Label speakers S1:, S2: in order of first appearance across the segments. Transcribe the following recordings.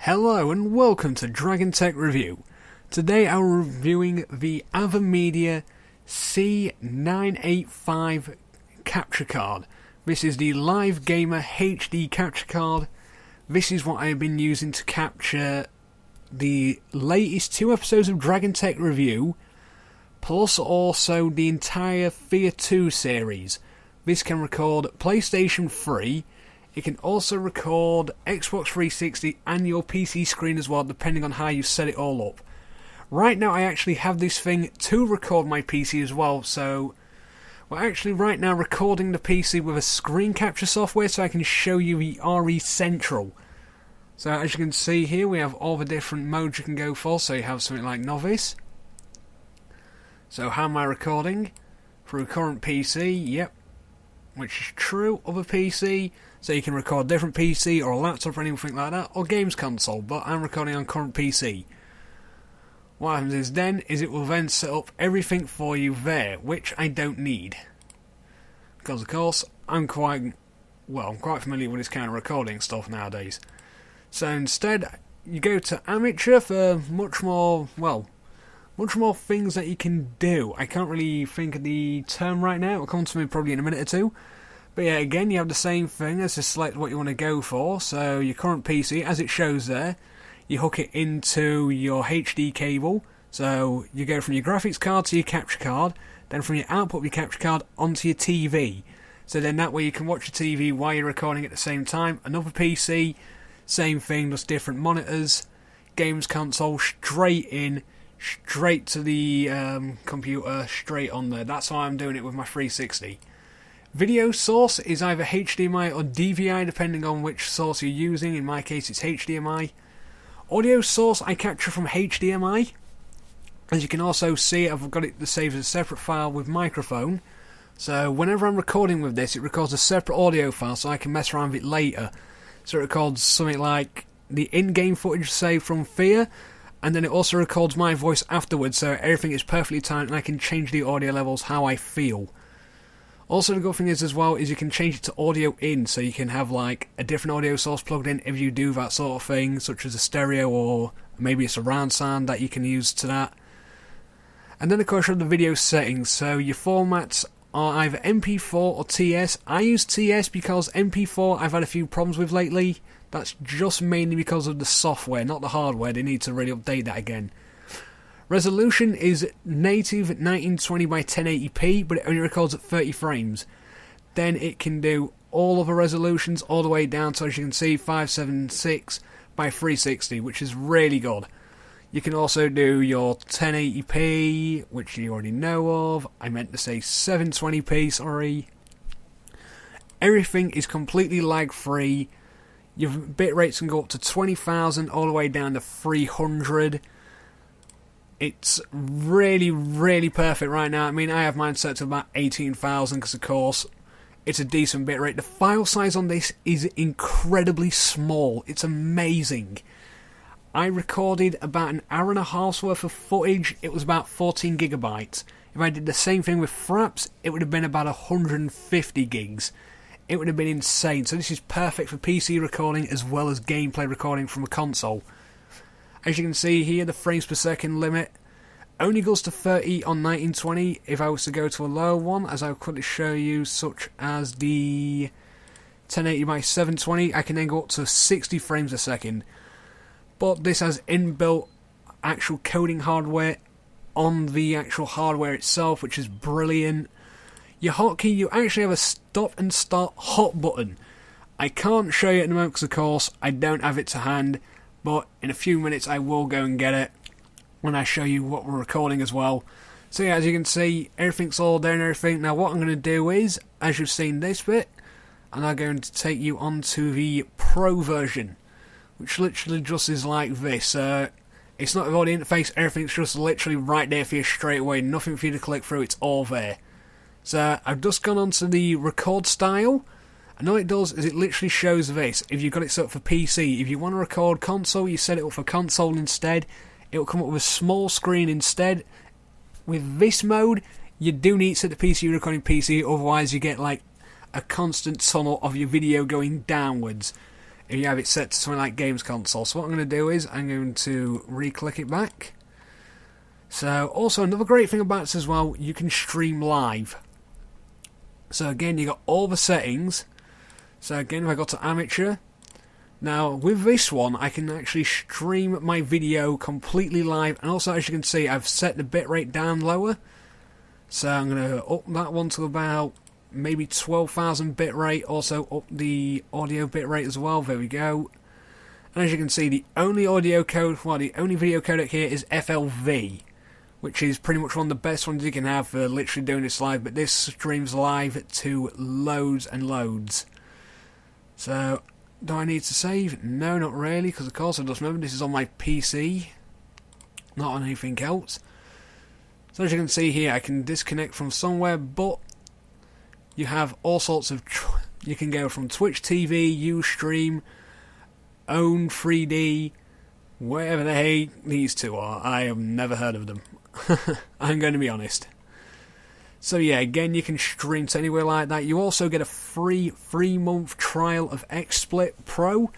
S1: Hello and welcome to dragontech Review. Today I'm reviewing the avermedia c985 capture card. This is the Live Gamer HD capture card. This is what I have been using to capture the latest 2 episodes of dragontech Review, plus also the entire Fear 2 series. This can record PlayStation 3. It can also record Xbox 360 and your PC screen as well, depending on how you set it all up. Right now I actually have this thing to record my PC as well, so we're actually right now recording the PC with a screen capture software so I can show you the RE Central. So as you can see here, we have all the different modes you can go for. So you have something like Novice. So how am I recording? Through current PC, yep. Which is true, other PC. So you can record different PC or a laptop or anything like that, or games console, but I'm recording on current PC. What happens is it will then set up everything for you there, which I don't need. Because of course, I'm quite familiar with this kind of recording stuff nowadays. So instead, you go to amateur for much more things that you can do. I can't really think of the term right now, it'll come to me probably in a minute or two. But yeah, again, you have the same thing as to select what you want to go for. So your current PC, as it shows there, you hook it into your HD cable. So you go from your graphics card to your capture card, then from your output of your capture card onto your TV. So then that way you can watch your TV while you're recording at the same time. Another PC, same thing, just different monitors. Games console, straight to the computer, straight on there. That's how I'm doing it with my 360. Video source is either HDMI or DVI, depending on which source you're using. In my case, it's HDMI. Audio source I capture from HDMI. As you can also see, I've got it saved as a separate file with microphone. So whenever I'm recording with this, it records a separate audio file so I can mess around with it later. So it records something like the in-game footage, say, from Fear, and then it also records my voice afterwards, so everything is perfectly timed and I can change the audio levels how I feel. Also, the good thing is as well is you can change it to audio in, so you can have like a different audio source plugged in if you do that sort of thing, such as a stereo or maybe a surround sound that you can use to that. And then of course you have the video settings, so your formats are either MP4 or TS. I use TS because MP4 I've had a few problems with lately. That's just mainly because of the software, not the hardware. They need to really update that again. Resolution is native 1920 by 1080p, but it only records at 30 frames. Then it can do all other resolutions all the way down to, as you can see, 576 by 360, which is really good. You can also do your 1080p, which you already know of. I meant to say 720p, sorry. Everything is completely lag-free. Your bit rates can go up to 20,000 all the way down to 300. It's really, really perfect right now. I mean, I have mine set to about 18,000 because, of course, it's a decent bit rate. The file size on this is incredibly small. It's amazing. I recorded about an hour and a half's worth of footage. It was about 14 gigabytes. If I did the same thing with Fraps, it would have been about 150 gigs. It would have been insane. So this is perfect for PC recording as well as gameplay recording from a console. As you can see here, the frames per second limit only goes to 30 on 1920. If I was to go to a lower one, as I'll quickly show you, such as the 1080 by 720, I can then go up to 60 frames a second. But this has inbuilt actual coding hardware on the actual hardware itself, which is brilliant. Your hotkey, you actually have a stop and start hot button. I can't show you at the moment because, of course, I don't have it to hand. But in a few minutes I will go and get it when I show you what we're recording as well. So yeah, as you can see, everything's all there and everything. Now what I'm going to do is, as you've seen this bit, I'm now going to take you onto the Pro version, which literally just is like this. It's not about the interface, everything's just literally right there for you straight away. Nothing for you to click through, it's all there. So I've just gone onto the record style. And all it does is it literally shows this. If you've got it set up for PC, if you want to record console, you set it up for console instead. It will come up with a small screen instead. With this mode, you do need to set the PC recording PC, otherwise you get like a constant tunnel of your video going downwards. if you have it set to something like Games Console. So what I'm going to do is I'm going to re-click it back. So also another great thing about this as well, you can stream live. So again, you got all the settings. So again, if I go to amateur, now with this one I can actually stream my video completely live, and also as you can see I've set the bitrate down lower. So I'm going to up that one to about maybe 12,000 bitrate, also up the audio bitrate as well, there we go. And as you can see, the only audio code, well, the only video codec here is FLV, which is pretty much one of the best ones you can have for literally doing this live, but this streams live to loads and loads. So, do I need to save? No, not really, because of course I just remember this is on my PC, not on anything else. So as you can see here, I can disconnect from somewhere, but you have all sorts of, you can go from Twitch TV, Ustream, Own 3D, whatever the heck these two are. I have never heard of them. I'm going to be honest. So yeah, again, you can stream to anywhere like that. You also get a free 3-month trial of XSplit Pro,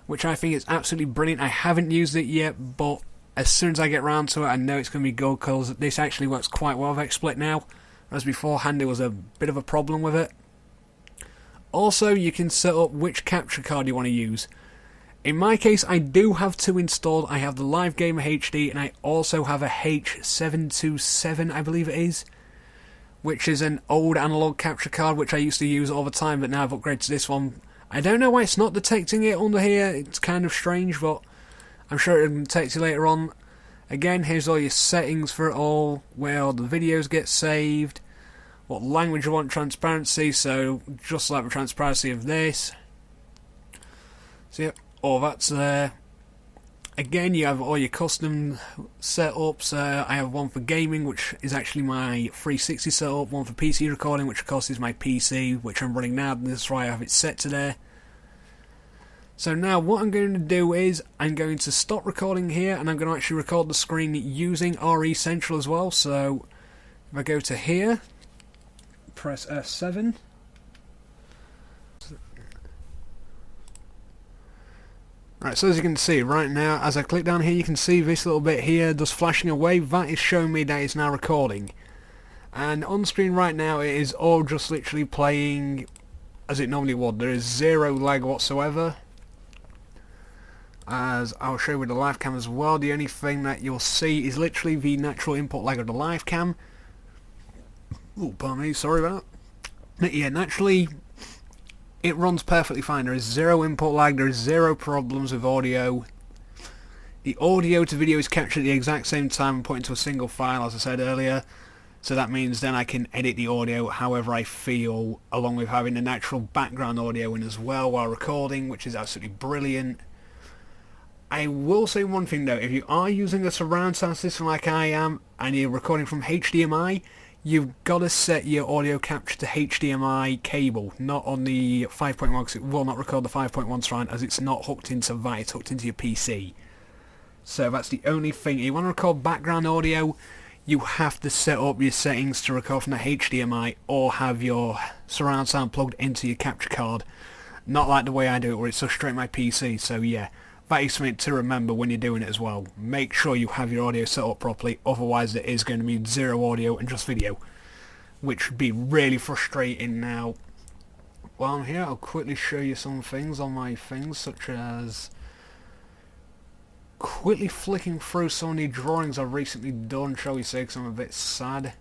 S1: which I think is absolutely brilliant. I haven't used it yet, but as soon as I get around to it, I know it's going to be good, because this actually works quite well with XSplit now. Whereas beforehand, there was a bit of a problem with it. Also, you can set up which capture card you want to use. In my case, I do have two installed. I have the Live Gamer HD, and I also have a H727, I believe it is, which is an old analog capture card, which I used to use all the time, but now I've upgraded to this one. I don't know why it's not detecting it under here. It's kind of strange, but I'm sure it'll detect it later on. Again, here's all your settings for it all, where all the videos get saved, what language you want, transparency, so just like the transparency of this. So yep, all that's there. Again, you have all your custom setups. I have one for gaming, which is actually my 360 setup, one for PC recording, which of course is my PC, which I'm running now, and that's why I have it set to there. So now what I'm going to do is I'm going to stop recording here, and I'm going to actually record the screen using RE Central as well. So if I go to here, press F7. Right, so as you can see right now, as I click down here, you can see this little bit here just flashing away. That is showing me that it's now recording. And on screen right now, it is all just literally playing as it normally would. There is zero lag whatsoever. As I'll show you with the live cam as well, the only thing that you'll see is literally the natural input lag of the live cam. Oh, pardon me, sorry about that. But yeah, naturally, it runs perfectly fine. There is zero input lag, there is zero problems with audio. The audio to video is captured at the exact same time and put into a single file, as I said earlier. So that means then I can edit the audio however I feel, along with having the natural background audio in as well while recording, which is absolutely brilliant. I will say one thing though, if you are using a surround sound system like I am, and you're recording from HDMI, you've got to set your audio capture to HDMI cable, not on the 5.1, because it will not record the 5.1 surround, as it's not hooked into that, it's hooked into your PC. So that's the only thing. If you want to record background audio, you have to set up your settings to record from the HDMI, or have your surround sound plugged into your capture card. Not like the way I do it, where it's just straight my PC, so yeah. That is something to remember when you're doing it as well. Make sure you have your audio set up properly, otherwise it is going to be zero audio and just video, which would be really frustrating. Now, while I'm here, I'll quickly show you some things on my things, such as quickly flicking through some of the drawings I've recently done, shall we say, because I'm a bit sad.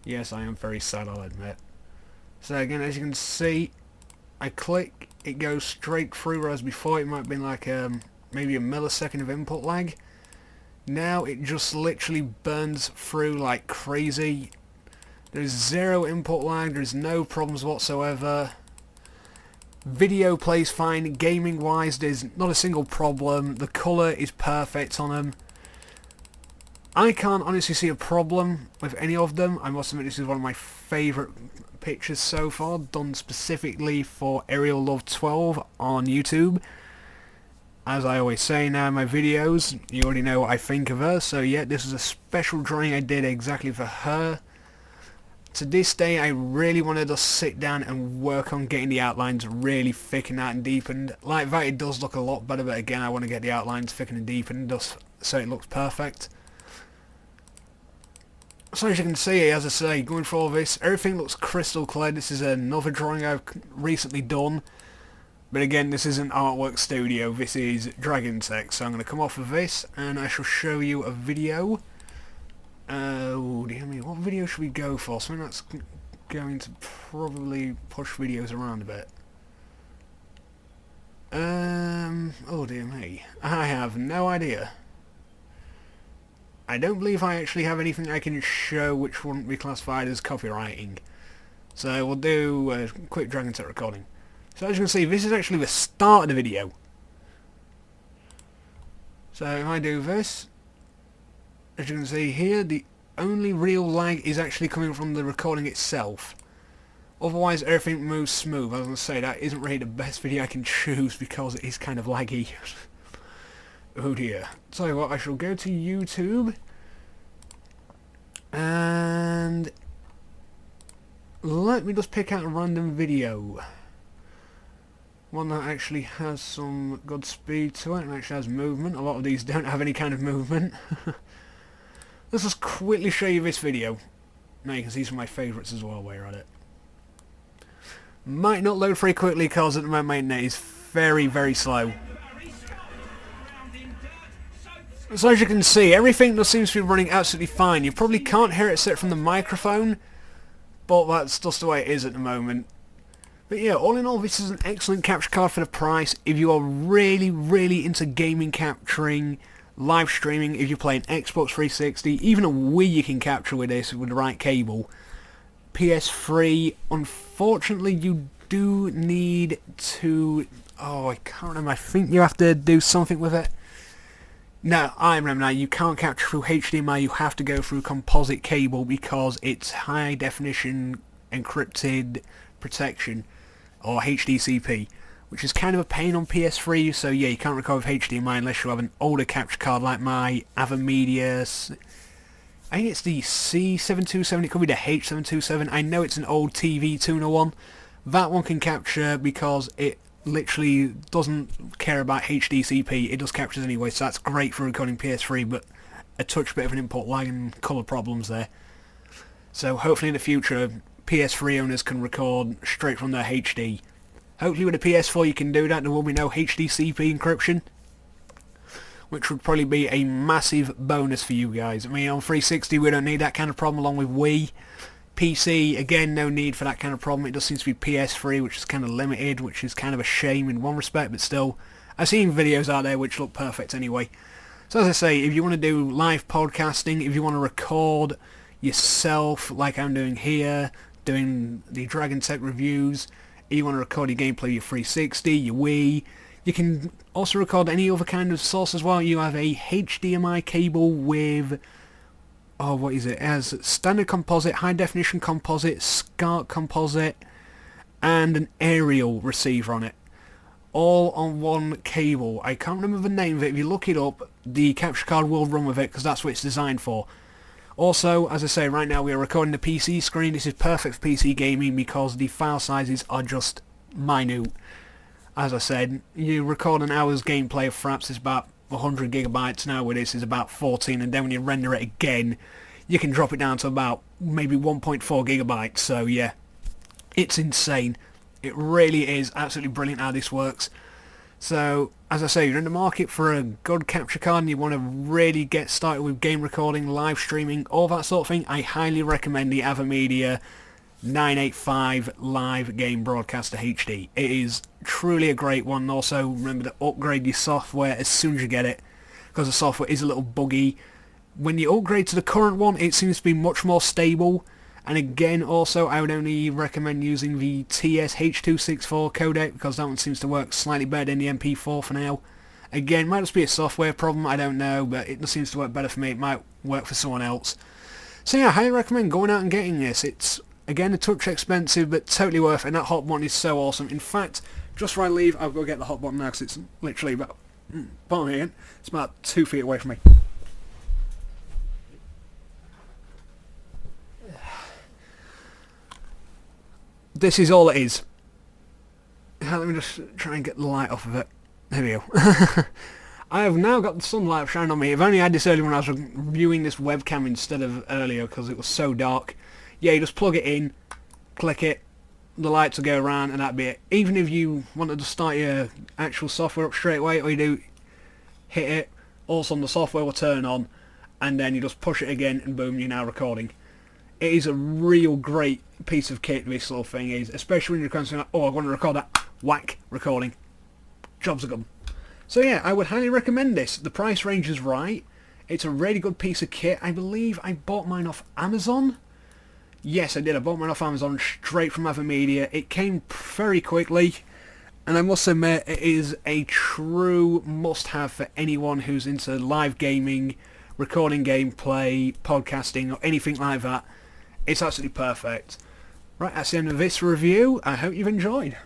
S1: Yes, I am very sad, I'll admit. So again, as you can see, I click, it goes straight through, whereas before it might have been like maybe a millisecond of input lag. Now it just literally burns through like crazy. There's zero input lag, there's no problems whatsoever. Video plays fine, gaming wise there's not a single problem, the colour is perfect on them. I can't honestly see a problem with any of them. I must admit this is one of my favourite pictures so far, done specifically for Ariel Love 12 on YouTube. As I always say now in my videos, you already know what I think of her, so yeah, this is a special drawing I did exactly for her. To this day, I really want to just sit down and work on getting the outlines really thickened out and deepened. Like that, it does look a lot better, but again, I want to get the outlines thickened and deepened just so it looks perfect. So as you can see, as I say, going through all this, everything looks crystal clear. This is another drawing I've recently done. But again, this isn't Artwork Studio, this is Dragontech. So I'm going to come off of this, and I shall show you a video. Oh dear me, what video should we go for? Something that's going to probably push videos around a bit. Oh dear me, I have no idea. I don't believe I actually have anything I can show which wouldn't be classified as copywriting. So we'll do a quick Dragontech recording. So as you can see, this is actually the start of the video. So if I do this, as you can see here, the only real lag is actually coming from the recording itself. Otherwise everything moves smooth. I was going to say, that isn't really the best video I can choose because it is kind of laggy. Oh dear. Tell you what, I shall go to YouTube and let me just pick out a random video. One that actually has some good speed to it and actually has movement. A lot of these don't have any kind of movement. Let's just quickly show you this video. Now you can see some of my favourites as well while you're at it. Might not load very quickly because at the moment my internet is very, very slow. So as you can see, everything just seems to be running absolutely fine. You probably can't hear it set from the microphone, but that's just the way it is at the moment. But yeah, all in all, this is an excellent capture card for the price. If you are really, really into gaming capturing, live streaming, if you're playing Xbox 360, even a Wii you can capture with this with the right cable. PS3, unfortunately you do need to... Oh, I can't remember. I think you have to do something with it. No, I remember now. You can't capture through HDMI. You have to go through composite cable because it's high definition encrypted protection, or HDCP, which is kind of a pain on PS3. So yeah, you can't record with HDMI unless you have an older capture card like my avermedia. I think it's the C985. It could be the H727. I know it's an old TV tuner one. That one can capture because it literally doesn't care about HDCP. It just captures anyway, so that's great for recording PS3, but a touch bit of an input lag and colour problems there. So hopefully in the future PS3 owners can record straight from their HD. Hopefully with a PS4 you can do that. There will be no HDCP encryption, which would probably be a massive bonus for you guys. I mean, on 360 we don't need that kind of problem along with Wii. PC, again, no need for that kind of problem. It just seems to be PS3, which is kind of limited, which is kind of a shame in one respect, but still, I've seen videos out there which look perfect anyway. So as I say, if you want to do live podcasting, if you want to record yourself like I'm doing here, doing the Dragontech reviews, if you want to record your gameplay, your 360, your Wii, you can also record any other kind of source as well. You have a HDMI cable with... Oh, what is it? It has standard composite, high definition composite, SCART composite, and an aerial receiver on it. All on one cable. I can't remember the name of it. If you look it up, the capture card will run with it because that's what it's designed for. Also, as I say, right now we are recording the PC screen. This is perfect for PC gaming because the file sizes are just minute. As I said, you record an hour's gameplay of perhaps it's about 100 gigabytes. Now with this is about 14, and then when you render it again you can drop it down to about maybe 1.4 gigabytes. So yeah, it's insane. It really is absolutely brilliant how this works. So as I say, you're in the market for a good capture card and you want to really get started with game recording, live streaming, all that sort of thing, I highly recommend the avermedia c985 Live Game Broadcaster HD. It is truly a great one. Also remember to upgrade your software as soon as you get it, because the software is a little buggy. When you upgrade to the current one it seems to be much more stable, and again also I would only recommend using the TS-H264 codec because that one seems to work slightly better than the MP4 for now. Again, might just be a software problem, I don't know, but it just seems to work better for me. It might work for someone else. So yeah, I highly recommend going out and getting this. It's again a touch expensive but totally worth it, and that hot button is so awesome. In fact, just before I leave I'll go get the hot button now because it's literally about, pardon me again, it's about 2 feet away from me. this is all it is. Let me just try and get the light off of it. There we go. I have now got the sunlight shining on me. If only I had this earlier when I was reviewing this webcam instead of earlier because it was so dark. Yeah, you just plug it in, click it, the lights will go around and that'd be it. Even if you wanted to start your actual software up straight away, all you do, hit it, all of a sudden the software will turn on, and then you just push it again and boom, you're now recording. It is a real great piece of kit, this little thing is, especially when you're kind of like, oh, I want to record that, whack, recording. Jobs are good. So yeah, I would highly recommend this. The price range is right. It's a really good piece of kit. I believe I bought mine off Amazon. Yes, I did. I bought mine off Amazon straight from Avermedia. It came very quickly, and I must admit, it is a true must-have for anyone who's into live gaming, recording gameplay, podcasting, or anything like that. It's absolutely perfect. Right, that's the end of this review. I hope you've enjoyed.